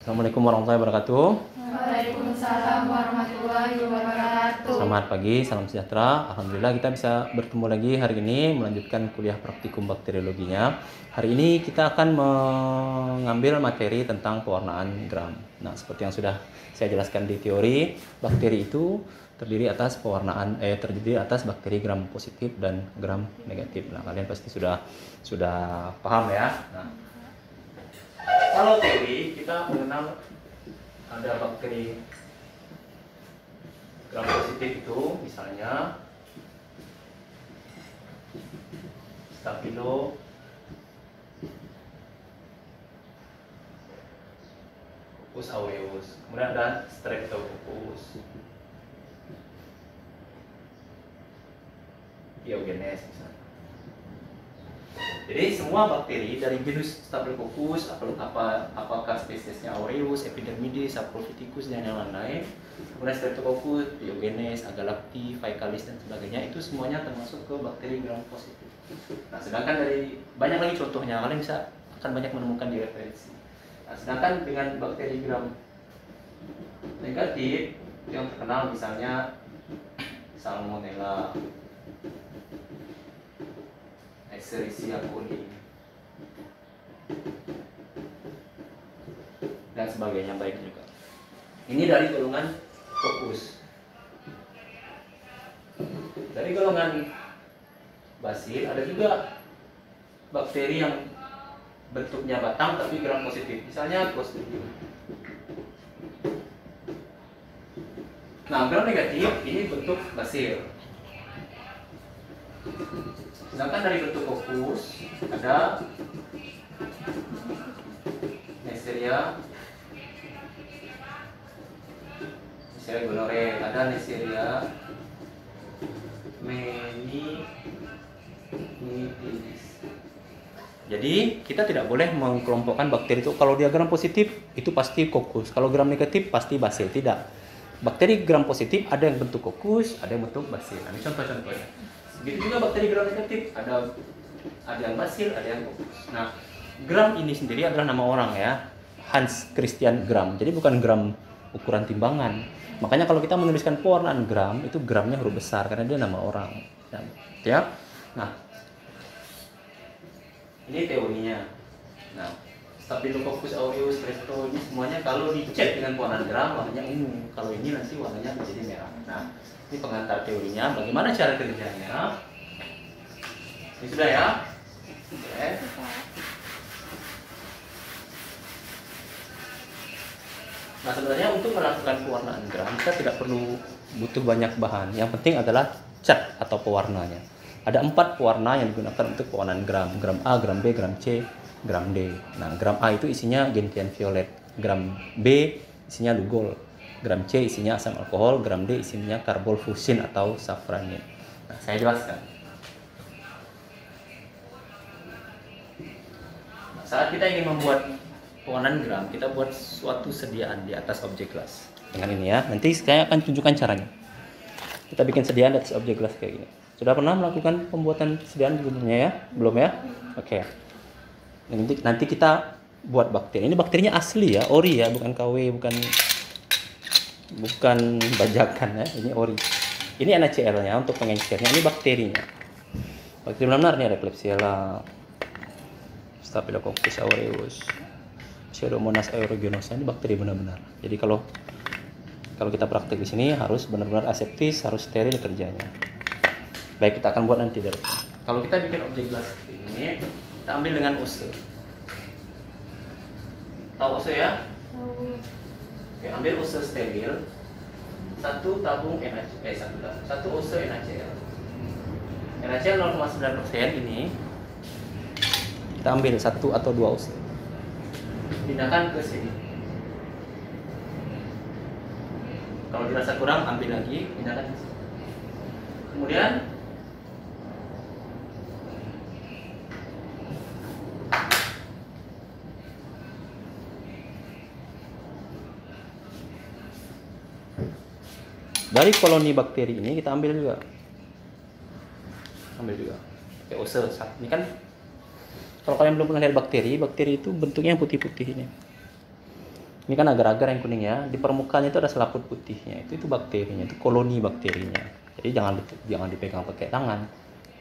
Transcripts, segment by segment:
Assalamualaikum warahmatullahi wabarakatuh. Waalaikumsalam warahmatullahi wabarakatuh. Selamat pagi, salam sejahtera. Alhamdulillah kita bisa bertemu lagi hari ini melanjutkan kuliah praktikum bakteriologinya. Hari ini kita akan mengambil materi tentang pewarnaan gram. Nah, seperti yang sudah saya jelaskan di teori, bakteri itu terdiri atas bakteri gram positif dan gram negatif. Nah, kalian pasti sudah paham ya. Nah, kalau teori kita mengenal ada bakteri gram positif itu misalnya Staphylococcus aureus, kemudian ada Streptococcus pyogenes misalnya. Jadi semua bakteri dari genus Staphylococcus, apakah spesiesnya Aureus, Epidermidis, Saprophyticus dan yang lain-lain, kemudian Streptococcus, Pyogenes, Agalacti, Faecalis dan sebagainya, itu semuanya termasuk ke bakteri gram positif. Nah, sedangkan dari banyak lagi contohnya, kalian akan banyak menemukan di referensi. Nah, sedangkan dengan bakteri gram negatif yang terkenal misalnya Salmonella, Escherichia coli dan sebagainya baik juga. Ini dari golongan Coccus. Dari golongan Bacil ada juga bakteri yang bentuknya batang tapi gram positif. Misalnya Clostridium. Nah, gram negatif ini bentuk Bacil. Sedangkan dari bentuk Coccus ada Neisseria gonorrhoeae, ada Neisseria meningitidis. Jadi kita tidak boleh mengkelompokkan bakteri itu kalau dia gram positif itu pasti Coccus, kalau gram negatif pasti Bacil. Tidak. Bakteri gram positif ada yang bentuk Coccus, ada yang bentuk Bacil. Nah, ini contoh-contohnya. Begitu juga bakteri gram negatif, ada yang Bacil, ada yang Coccus. Nah, gram ini sendiri adalah nama orang ya, Hans Christian Gram. Jadi bukan gram ukuran timbangan. Makanya kalau kita menuliskan pewarnaan gram, itu gramnya huruf besar karena dia nama orang. Ya. Nah, ini teorinya. Nah, Staphylococcus aureus, Streptococcus ini semuanya kalau dicek dengan pewarnaan gram warnanya ungu. Kalau ini nanti warnanya menjadi merah. Nah, ini pengantar teorinya. Bagaimana cara kerjanya? Ini sudah ya. Oke. Nah, sebenarnya untuk melakukan pewarnaan gram kita tidak perlu butuh banyak bahan. Yang penting adalah cat atau pewarnanya. Ada 4 pewarna yang digunakan untuk pewarnaan gram. Gram A, gram B, gram C, gram D. Nah, gram A itu isinya gentian violet. Gram B isinya lugol. Gram C isinya asam alkohol, gram D isinya karbol fusin atau safranin. Nah, saya jelaskan. Nah, saat kita ingin membuat pewarnaan gram, kita buat suatu sediaan di atas objek gelas. Dengan ini ya, nanti saya akan tunjukkan caranya. Kita bikin sediaan di atas objek gelas kayak gini. Sudah pernah melakukan pembuatan sediaan sebelumnya ya? Belum ya? Oke. Nanti kita buat bakteri. Ini bakterinya asli ya, ori ya, bukan KW, bukan bajakan ya, ini ori. Ini NaCl-nya untuk pengencernya, ini bakterinya. Bakteri benar-benar ini ada Klebsiella, Staphylococcus aureus, Pseudomonas aeruginosa, ini bakteri benar-benar. Jadi kalau kita praktek di sini harus benar-benar aseptis, harus steril kerjanya. Baik, kita akan buat nanti dari. Kalau kita bikin objek gelas ini, kita ambil dengan ose. Tahu ose ya? Oke, ambil ose steril, satu ose NaCl. NaCl 0,9% ini kita ambil 1 atau 2 ose. Pindahkan ke sini. Kalau dirasa kurang, ambil lagi, pindahkan ke sini. Kemudian dari koloni bakteri ini kita ambil juga. Pakai ose. Ini kan kalau kalian belum pernah lihat bakteri itu bentuknya putih-putih ini. Ini kan agar-agar yang kuning ya. Di permukaannya itu ada selaput putihnya. Itu bakterinya, itu koloni bakterinya. Jadi jangan dipegang pakai tangan.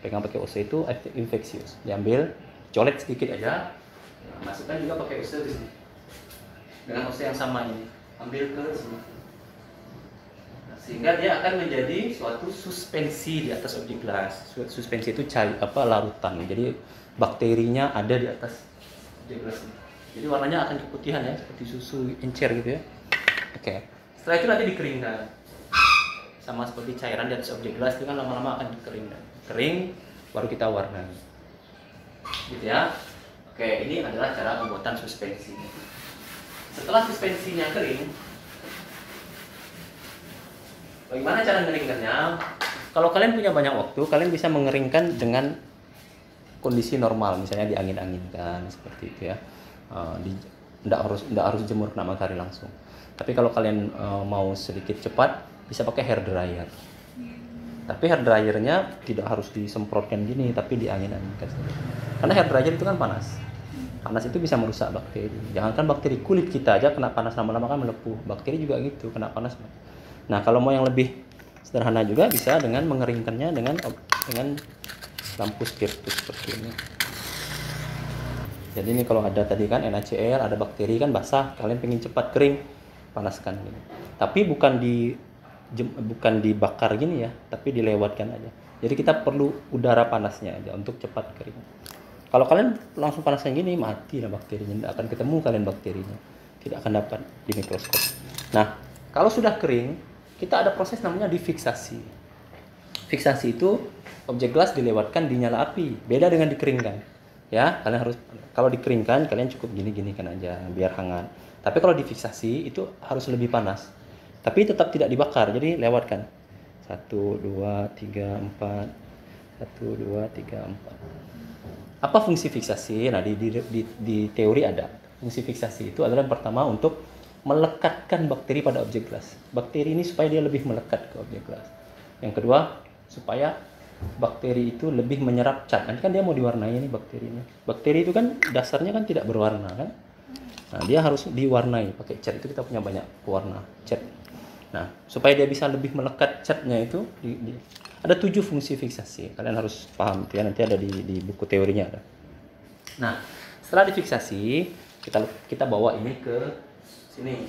Pegang pakai use itu infeksius. Diambil, colet sedikit aja. Nah, masukkan juga pakai use di sini. Dengan use yang sama ini. Ambil ke sini. Nah, sehingga dia akan menjadi suatu suspensi di atas objek gelas. Suspensi itu larutan. Jadi bakterinya ada di atas objek gelas ini. Jadi warnanya akan keputihan ya, seperti susu encer gitu ya. Oke. Setelah itu nanti dikeringkan. Sama seperti cairan di atas objek gelas itu kan lama-lama akan dikeringkan. Kering, baru kita warnai. Gitu ya. Oke, ini adalah cara pembuatan suspensi. Setelah suspensinya kering, bagaimana cara mengeringkannya? Kalau kalian punya banyak waktu, kalian bisa mengeringkan dengan kondisi normal, misalnya diangin-anginkan seperti itu ya. Nggak harus jemur kena matahari langsung. Tapi kalau kalian mau sedikit cepat, bisa pakai hair dryer. Tapi hair dryernya tidak harus disemprotkan gini, tapi diangin-anginkan. Karena hair dryer itu kan panas. Panas itu bisa merusak bakteri. Jangankan bakteri, kulit kita aja kena panas lama-lama kan melepuh. Bakteri juga gitu, kena panas. Nah, kalau mau yang lebih sederhana juga bisa dengan mengeringkannya dengan lampu spiritus seperti ini. Jadi ini kalau ada tadi kan NaCl, ada bakteri kan basah, kalian pengen cepat kering, panaskan gini. Tapi bukan dibakar gini ya, tapi dilewatkan aja. Jadi kita perlu udara panasnya aja untuk cepat kering. Kalau kalian langsung panaskan gini, mati lah bakterinya, tidak akan ketemu kalian bakterinya, tidak akan dapat di mikroskop. Nah, kalau sudah kering, kita ada proses namanya difiksasi. Fiksasi itu objek gelas dilewatkan di nyala api, beda dengan dikeringkan. Ya, kalian harus, kalau dikeringkan kalian cukup gini-gini kan aja biar hangat. Tapi kalau difiksasi itu harus lebih panas. Tapi tetap tidak dibakar, jadi lewatkan. 1 2 3 4. 1 2 3 4. Apa fungsi fiksasi? Nah, di teori ada. Fungsi fiksasi itu adalah yang pertama untuk melekatkan bakteri pada objek gelas. Bakteri ini supaya dia lebih melekat ke objek gelas. Yang kedua, supaya bakteri itu lebih menyerap cat. Nanti kan dia mau diwarnai nih bakterinya. Bakteri itu kan dasarnya kan tidak berwarna kan. Nah, dia harus diwarnai pakai cat. Itu kita punya banyak pewarna cat. Nah, supaya dia bisa lebih melekat catnya itu ada 7 fungsi fiksasi. Kalian harus paham itu ya, nanti ada di buku teorinya ada. Nah, setelah difiksasi, kita bawa ini ke sini.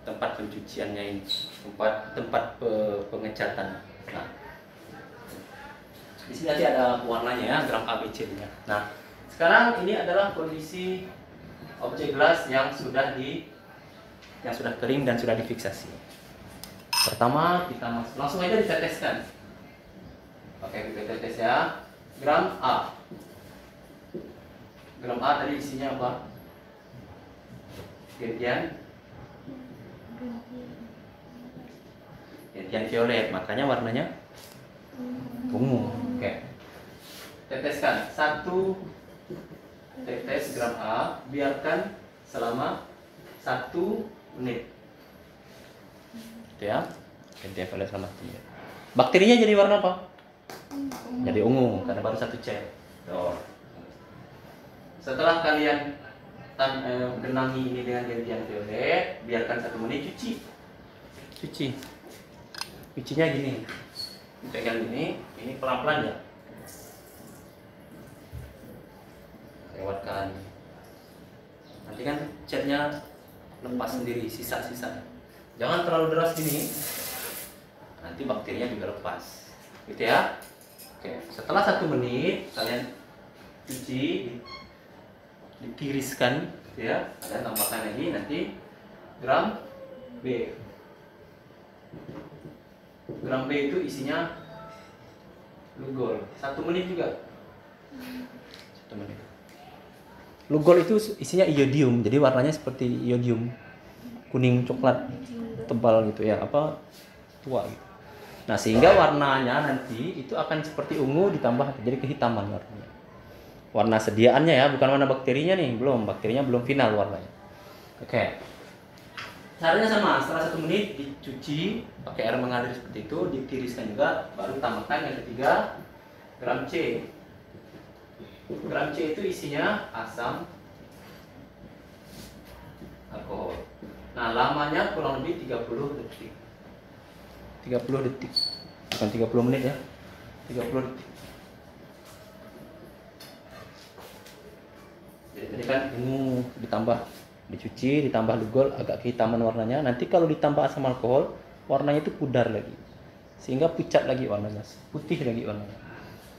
Tempat pencuciannya ini, tempat pengecatan. Nah, di sini nanti ada warnanya ya, gram ABC-nya. Nah, sekarang ini adalah kondisi objek gelas yang sudah kering dan sudah difiksasi. Pertama kita langsung aja diteteskan. Pakai pipet tetes ya. Gram A. Gram A tadi isinya apa? Gentian violet, makanya warnanya ungu. Oke. Teteskan 1 tetes gram A, biarkan selama 1 menit. Gitu ya. Gentian violet selama 1 menit. Bakterinya jadi warna apa? Jadi ungu karena baru 1 cek. Setelah kalian genangi ini dengan gentian violet, biarkan 1 menit, cuci. Cucinya gini, pegang ini pelan-pelan ya, lewatkan. Nanti kan catnya lepas sendiri, sisa-sisa. Jangan terlalu deras gini, nanti bakterinya juga lepas, gitu ya. Oke, setelah 1 menit kalian cuci, ditiriskan, gitu ya. Kalian tambahkan lagi nanti gram B. Gram B itu isinya Lugol. 1 menit juga. 1 menit. Lugol itu isinya iodium, jadi warnanya seperti iodium, kuning coklat tebal gitu ya, tua gitu. Nah, sehingga warnanya nanti itu akan seperti ungu ditambah jadi kehitaman warnanya. Warna sediaannya ya, bukan warna bakterinya nih, bakterinya belum final warnanya. Oke. Caranya sama, setelah 1 menit dicuci pakai air mengalir seperti itu, ditiriskan juga, baru tambahkan yang ketiga gram C. Gram C itu isinya asam alkohol. Nah, lamanya kurang lebih 30 detik. 30 detik. Bukan 30 menit ya. 30 detik. Jadi tadi kan ungu ditambah dicuci, ditambah lugol agak kehitaman warnanya. Nanti kalau ditambah asam alkohol, warnanya itu pudar lagi. Sehingga pucat lagi warnanya, putih lagi warnanya.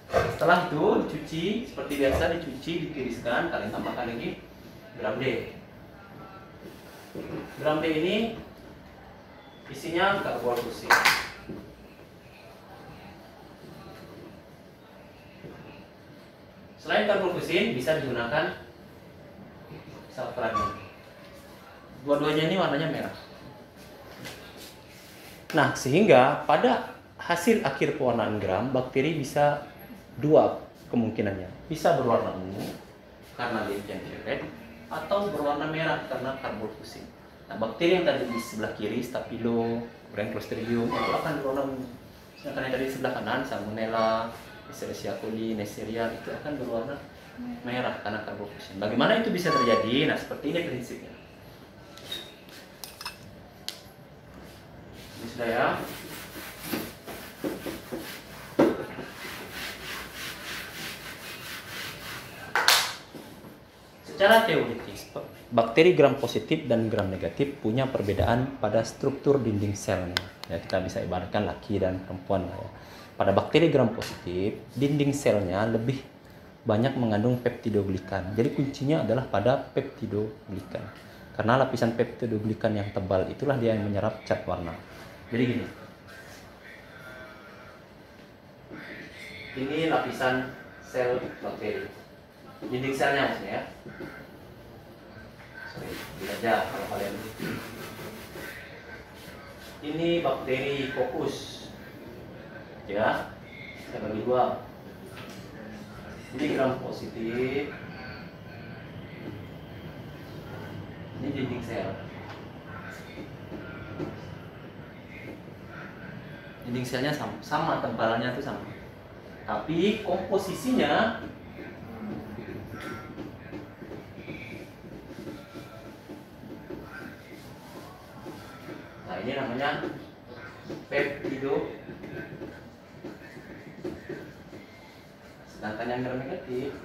Setelah itu dicuci seperti biasa, dicuci, ditiriskan, kalian tambahkan lagi gram D. Gram D ini isinya karbol fusin. Selain karbol fusin bisa digunakan safranin. Dua-duanya ini warnanya merah. Nah, sehingga pada hasil akhir pewarnaan gram, bakteri bisa dua kemungkinannya. Bisa berwarna ungu karena dia ceret, atau berwarna merah karena karbol fusin. Nah, bakteri yang tadi di sebelah kiri, Staphylo, Clostridium, itu akan berwarna ungu. Sedangkan yang tadi di sebelah kanan, Salmonella, Escherichia coli, Neisseria, itu akan berwarna merah karena karbol fusin. Bagaimana itu bisa terjadi? Nah, seperti ini prinsipnya. Ini sudah ya. Secara teoritis, bakteri gram positif dan gram negatif punya perbedaan pada struktur dinding selnya. Ya, kita bisa ibaratkan laki dan perempuan lah ya. Pada bakteri gram positif, dinding selnya lebih banyak mengandung peptidoglikan. Jadi kuncinya adalah pada peptidoglikan. Karena lapisan peptidoglikan yang tebal itulah dia yang menyerap cat warna. Jadi gini. Ini lapisan sel bakteri. Dinding selnya maksudnya ya. Sorry, belajar kalau kalian. Ini bakteri Coccus. Ya. Kita bagi dua. Ini gram positif. Ini dinding sel. Dinding selnya sama tebalannya itu sama. Tapi komposisinya nah ini namanya peptido. Sedangkan yang gram negatif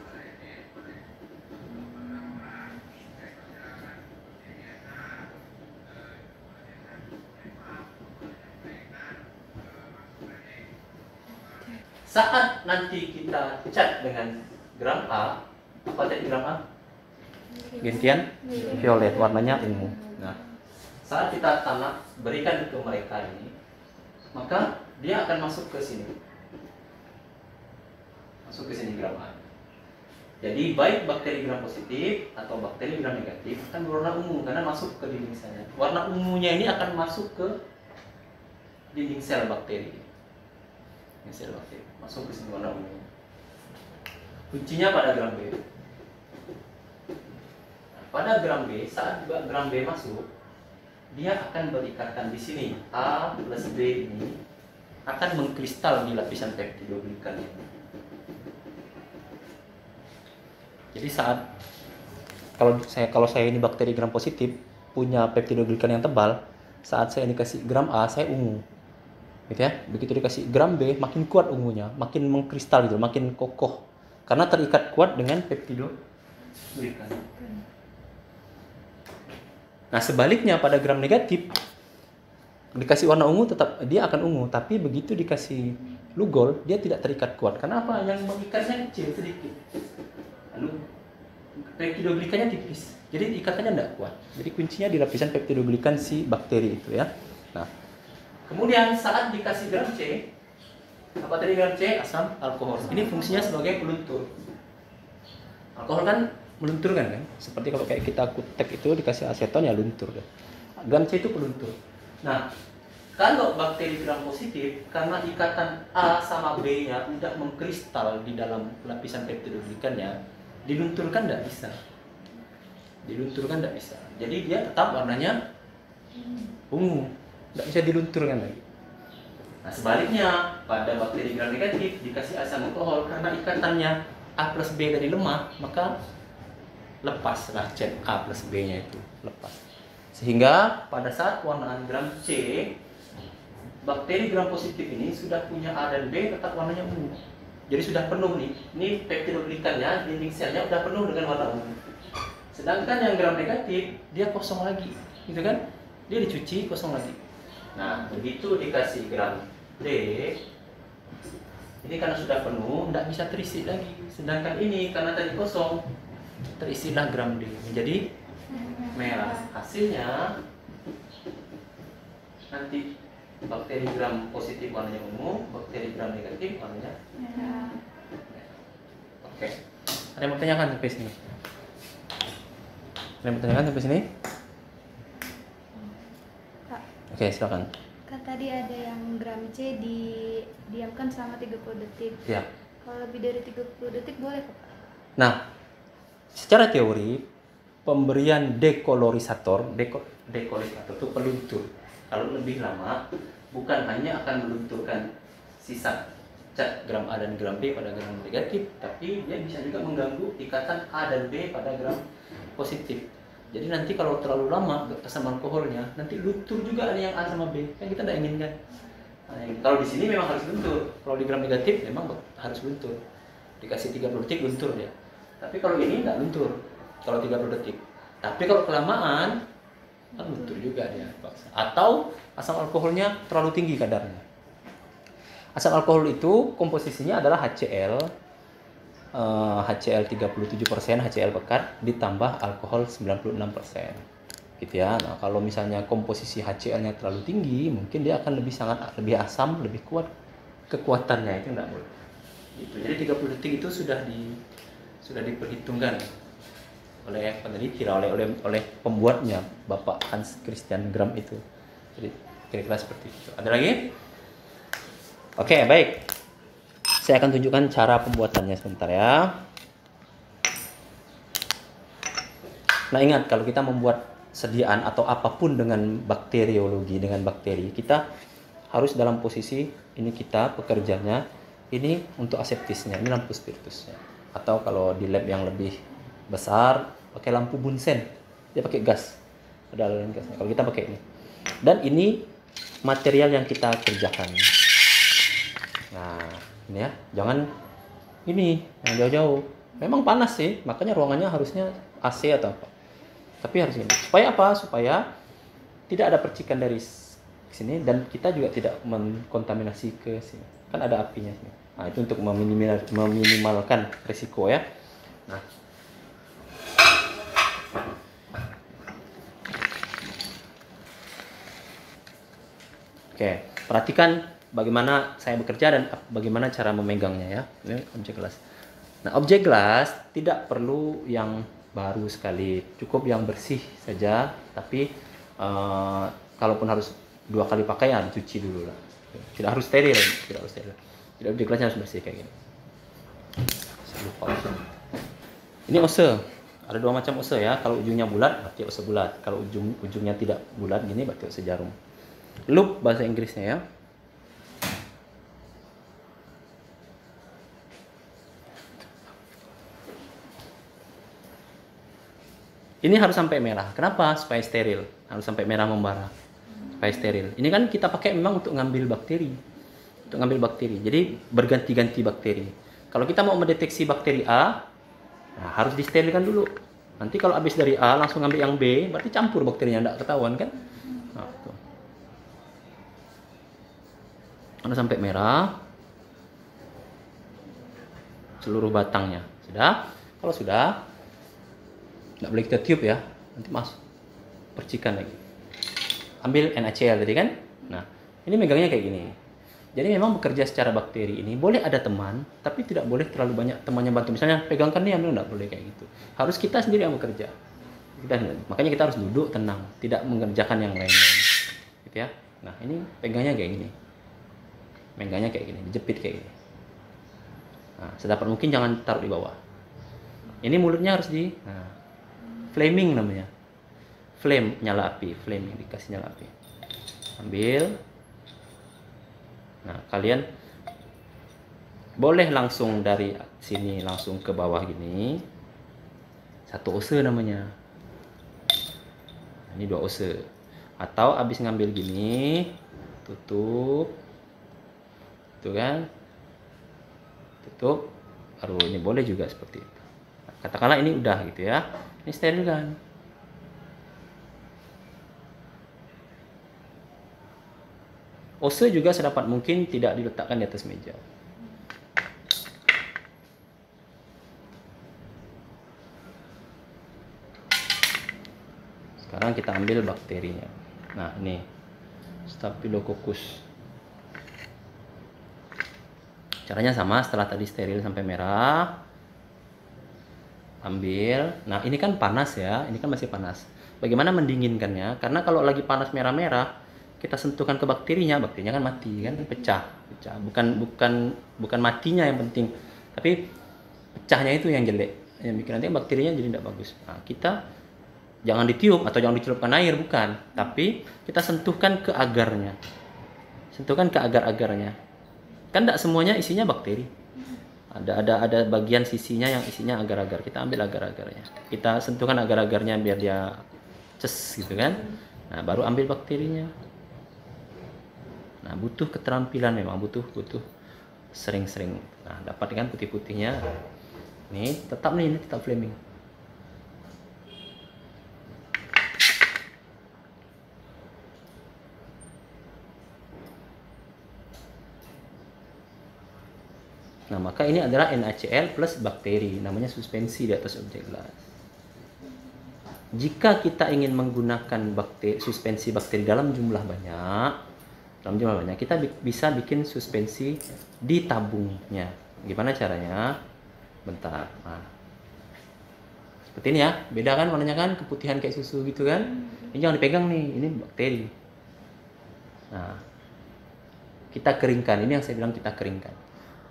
saat nanti kita cat dengan gram A, apa tadi gram A? Gentian violet, warnanya ungu. Nah, saat kita tanam, berikan ke mereka ini, maka dia akan masuk ke sini. Masuk ke sini gram A. Jadi baik bakteri gram positif atau bakteri gram negatif akan berwarna ungu karena masuk ke dinding selnya. Warna ungunya ini akan masuk ke dinding sel bakteri. Sel bakteri masuk ke sini warna ungu. Kuncinya pada gram B. Nah, pada gram B, saat gram B masuk, dia akan berikatan di sini. A plus B ini akan mengkristal di lapisan peptidoglikan ini. Jadi saat kalau saya ini bakteri gram positif punya peptidoglikan yang tebal, saat saya dikasih gram A saya ungu. Gitu ya. Begitu dikasih gram B makin kuat ungunya, makin mengkristal gitu, makin kokoh karena terikat kuat dengan peptidoglikan. Nah, sebaliknya pada gram negatif dikasih warna ungu tetap dia akan ungu, tapi begitu dikasih lugol dia tidak terikat kuat. Kenapa? Yang mengikatnya kecil sedikit. Lalu peptidoglikannya tipis. Jadi ikatannya tidak kuat. Jadi kuncinya di lapisan peptidoglikan si bakteri itu ya. Nah, kemudian saat dikasih gram C, apa tadi gram C? Asam alkohol. Ini fungsinya sebagai peluntur. Alkohol kan melunturkan kan? Seperti kalau kayak kita kutek itu dikasih aseton ya luntur kan. Gram C itu peluntur. Nah, kalau bakteri gram positif karena ikatan A sama B-nya tidak mengkristal di dalam lapisan peptidoglikannya, dilunturkan tidak bisa. Dilunturkan tidak bisa. Jadi dia tetap warnanya ungu. Tidak bisa dilunturkan lagi. Nah, sebaliknya pada bakteri gram negatif dikasih asam alkohol karena ikatannya A plus B tadi lemah, maka lepaslah cat A plus B nya itu lepas. Sehingga pada saat pewarnaan gram C, bakteri gram positif ini sudah punya A dan B tetap warnanya ungu. Jadi sudah penuh nih. Ini peptidoglikannya, dinding selnya sudah penuh dengan warna ungu. Sedangkan yang gram negatif dia kosong lagi, gitu kan? Dia dicuci kosong lagi. Nah, begitu dikasih gram D, ini karena sudah penuh, tidak bisa terisi lagi. Sedangkan ini karena tadi kosong, terisilah gram D menjadi merah. Hasilnya nanti bakteri gram positif warnanya ungu, bakteri gram negatif warnanya merah. Oke. Ada yang mau tanyakan sampai sini? Ada yang mau tanyakan sampai sini? Kak, Oke, silakan. kan tadi ada yang gram C didiamkan selama 30 detik. Ya. Kalau lebih dari 30 detik boleh, Kak? Nah, secara teori pemberian dekolorisator itu peluntur. Kalau lebih lama, bukan hanya akan melunturkan sisa cat gram A dan gram B pada gram negatif, tapi dia bisa juga mengganggu ikatan A dan B pada gram positif. Jadi nanti kalau terlalu lama asam alkoholnya, nanti luntur juga ada yang A sama B, kan kita tidak inginkan. Nah, kalau di sini memang harus luntur, kalau di gram negatif memang harus luntur. Dikasih 30 detik luntur dia. Tapi kalau ini tidak luntur, kalau 30 detik. Tapi kalau kelamaan, kan luntur juga dia. Atau asam alkoholnya terlalu tinggi kadarnya. Asam alkohol itu komposisinya adalah HCl, HCl 37%, HCl pekat ditambah alkohol 96%. Gitu ya. Nah, kalau misalnya komposisi HCl-nya terlalu tinggi, mungkin dia akan lebih asam, lebih kuat kekuatannya, itu enggak boleh. Gitu. Jadi 30 detik itu sudah diperhitungkan oleh peneliti, oleh pembuatnya, Bapak Hans Christian Gram itu. Jadi kira-kira seperti itu. Ada lagi? Oke, baik. Saya akan tunjukkan cara pembuatannya sebentar ya. Nah, ingat kalau kita membuat sediaan atau apapun dengan bakteriologi, dengan bakteri, kita harus dalam posisi ini kita pekerjanya, ini untuk aseptisnya, ini lampu spiritusnya. Atau kalau di lab yang lebih besar pakai lampu bunsen, dia pakai gas, ada aliran gasnya. Kalau kita pakai ini, dan ini material yang kita kerjakan. Nah, ini ya, jangan ini yang jauh-jauh. Memang panas sih, makanya ruangannya harusnya AC atau apa. Tapi harus ini. Supaya apa? Supaya tidak ada percikan dari sini dan kita juga tidak mengkontaminasi ke sini. Kan ada apinya sini. Nah, itu untuk meminimalkan risiko ya. Nah, oke, perhatikan bagaimana saya bekerja dan bagaimana cara memegangnya ya. Ini objek gelas. Nah, objek gelas tidak perlu yang baru sekali, cukup yang bersih saja. Tapi kalaupun harus 2 kali pakaian, cuci dulu lah. Tidak harus steril, tidak harus steril. Jadi objek gelasnya harus bersih kayak gini. Saya lupa ose. Ini ose. Ada 2 macam ose ya. Kalau ujungnya bulat, berarti ose bulat. Kalau ujungnya tidak bulat gini, berarti ose jarum. Loop bahasa Inggrisnya ya. Ini harus sampai merah. Kenapa? Supaya steril. Harus sampai merah membara. Supaya steril. Ini kan kita pakai memang untuk ngambil bakteri. Untuk ngambil bakteri. Jadi berganti-ganti bakteri. Kalau kita mau mendeteksi bakteri A, nah, harus disterilkan dulu. Nanti kalau habis dari A langsung ngambil yang B, berarti campur bakterinya, enggak ketahuan kan? Nah, tuh. Harus sampai merah. Seluruh batangnya. Sudah? Kalau sudah, nggak boleh kita tiup ya, nanti masuk percikan lagi. Ambil NaCl tadi kan. Nah, ini megangnya kayak gini. Jadi memang bekerja secara bakteri ini boleh ada teman, tapi tidak boleh terlalu banyak temannya bantu. Misalnya pegangkan dia, nggak boleh kayak gitu. Harus kita sendiri yang bekerja. Makanya kita harus duduk tenang, tidak mengerjakan yang lain-lain. Gitu ya. Nah, ini pegangnya kayak gini. Megangnya kayak gini, dijepit kayak gini. Nah, sedapat mungkin jangan taruh di bawah. Ini mulutnya harus flaming namanya. Flame, nyala api, flaming, dikasih nyala api. Ambil. Nah, kalian boleh langsung dari sini langsung ke bawah gini. 1 ose namanya. Ini 2 ose. Atau habis ngambil gini, tutup. Tuh kan? Tutup. Baru ini boleh juga seperti itu. Katakanlah ini udah gitu ya. Ini steril kan? Ose juga sedapat mungkin tidak diletakkan di atas meja. Sekarang kita ambil bakterinya. Nah, ini Staphylococcus. Caranya sama, setelah tadi steril sampai merah, ambil. Nah, ini kan panas ya, ini kan masih panas. Bagaimana mendinginkannya? Karena kalau lagi panas merah-merah, kita sentuhkan ke bakterinya, bakterinya kan mati kan, pecah. Bukan matinya yang penting, tapi pecahnya itu yang jelek. Yang bikin nanti bakterinya jadi tidak bagus. Nah, kita jangan ditiup atau jangan dicelupkan air, bukan, tapi kita sentuhkan ke agarnya. Sentuhkan ke agar-agarnya. Kan tidak semuanya isinya bakteri. Ada bagian sisinya yang isinya agar-agar. Kita ambil agar-agarnya. Kita sentuhkan agar-agarnya biar dia ces gitu kan. Nah, baru ambil bakterinya. Nah, butuh keterampilan memang, butuh sering-sering. Nah, dapat kan putih-putihnya. Ini tetap Fleming. Nah, maka ini adalah NaCl plus bakteri, namanya suspensi di atas objek gelas. Jika kita ingin menggunakan suspensi bakteri dalam jumlah banyak, kita bisa bikin suspensi di tabungnya. Gimana caranya? Bentar. Nah, seperti ini ya, beda kan warnanya kan, keputihan kayak susu gitu kan. Ini jangan dipegang nih, ini bakteri. Nah, kita keringkan, ini yang saya bilang kita keringkan.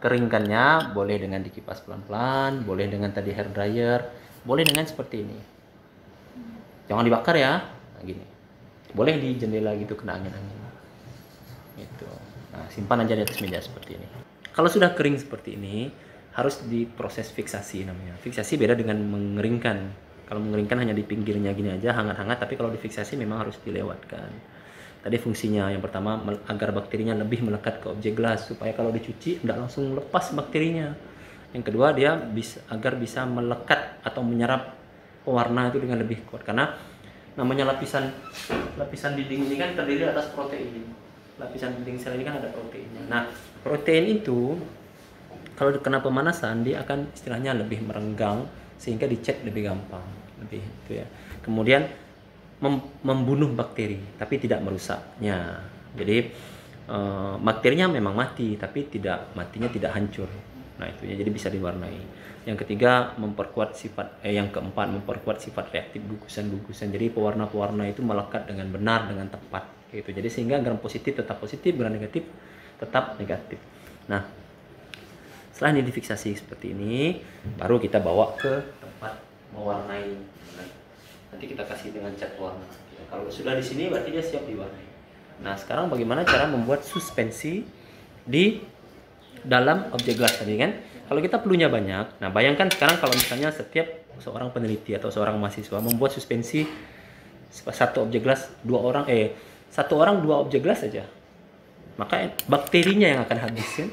Keringkannya boleh dengan dikipas pelan-pelan, boleh dengan tadi hair dryer, boleh dengan seperti ini. Jangan dibakar ya, nah, gini. Boleh di jendela gitu kena angin-angin. Gitu. Nah, simpan aja di atas meja seperti ini. Kalau sudah kering seperti ini, harus diproses fiksasi namanya. Fiksasi beda dengan mengeringkan. Kalau mengeringkan hanya di pinggirnya gini aja, hangat-hangat, tapi kalau difiksasi memang harus dilewatkan. Tadi fungsinya yang pertama agar bakterinya lebih melekat ke objek gelas supaya kalau dicuci tidak langsung lepas bakterinya. Yang kedua dia agar bisa melekat atau menyerap pewarna itu dengan lebih kuat, karena namanya lapisan dinding ini kan terdiri atas protein. Lapisan dinding sel ini kan ada proteinnya. Nah, protein itu kalau kena pemanasan dia akan istilahnya lebih merenggang sehingga dicek lebih gampang, lebih itu ya. Kemudian membunuh bakteri tapi tidak merusaknya. Jadi bakterinya memang mati tapi matinya tidak hancur. Nah, itu ya, jadi bisa diwarnai. Yang ketiga yang keempat memperkuat sifat reaktif gugusan. Jadi pewarna-pewarna itu melekat dengan benar, dengan tepat gitu. Jadi sehingga gram positif tetap positif, gram negatif tetap negatif. Nah, setelah ini difiksasi seperti ini, baru kita bawa ke tempat mewarnai. Nanti kita kasih dengan cat warna. Kalau sudah di sini berarti dia siap diwarnai. Nah, sekarang bagaimana cara membuat suspensi di dalam objek gelas tadi kan? Kalau kita perlunya banyak, nah bayangkan sekarang kalau misalnya setiap seorang peneliti atau seorang mahasiswa membuat suspensi satu objek gelas, satu orang 2 objek gelas saja, maka bakterinya yang akan habis kan?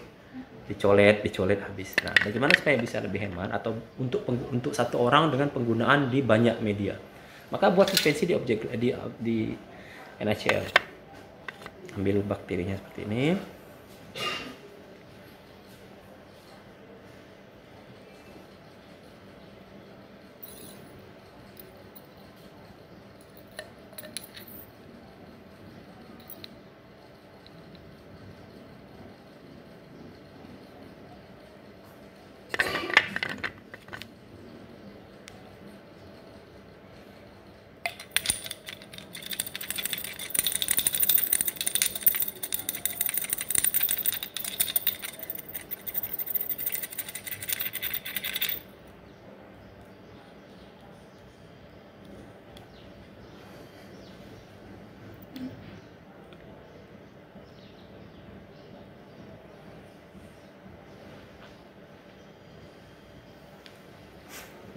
Dicolet habis. Nah, bagaimana supaya bisa lebih hemat atau untuk satu orang dengan penggunaan di banyak media? Maka buat suspensi di NaCl. Ambil bakterinya seperti ini.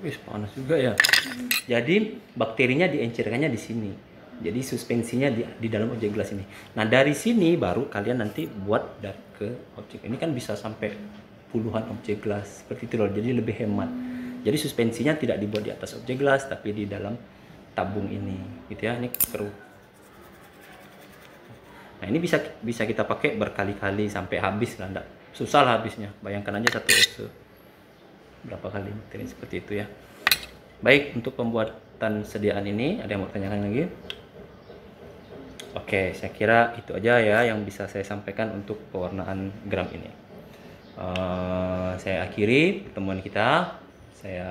Wih, panas juga ya. Jadi bakterinya diencerkannya di sini. Jadi suspensinya di dalam objek gelas ini. Nah dari sini baru kalian nanti buat ke objek. Ini kan bisa sampai puluhan objek gelas seperti itu loh. Jadi lebih hemat. Jadi suspensinya tidak dibuat di atas objek gelas tapi di dalam tabung ini, gitu ya. Ini seru. Nah ini bisa kita pakai berkali-kali sampai habis lah, enggak susah lah habisnya. Bayangkan aja satu ose berapa kali materi seperti itu ya. Baik, untuk pembuatan sediaan ini ada yang mau tanyakan lagi? Oke, saya kira itu aja ya yang bisa saya sampaikan untuk pewarnaan gram ini. Saya akhiri pertemuan kita. Saya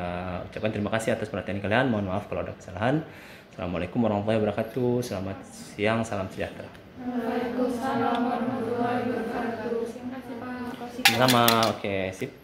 ucapkan terima kasih atas perhatian kalian. Mohon maaf kalau ada kesalahan. Assalamualaikum warahmatullahi wabarakatuh. Selamat siang, salam sejahtera. Waalaikumsalam warahmatullahi wabarakatuh. Terima kasih Pak. Sama, oke, sip.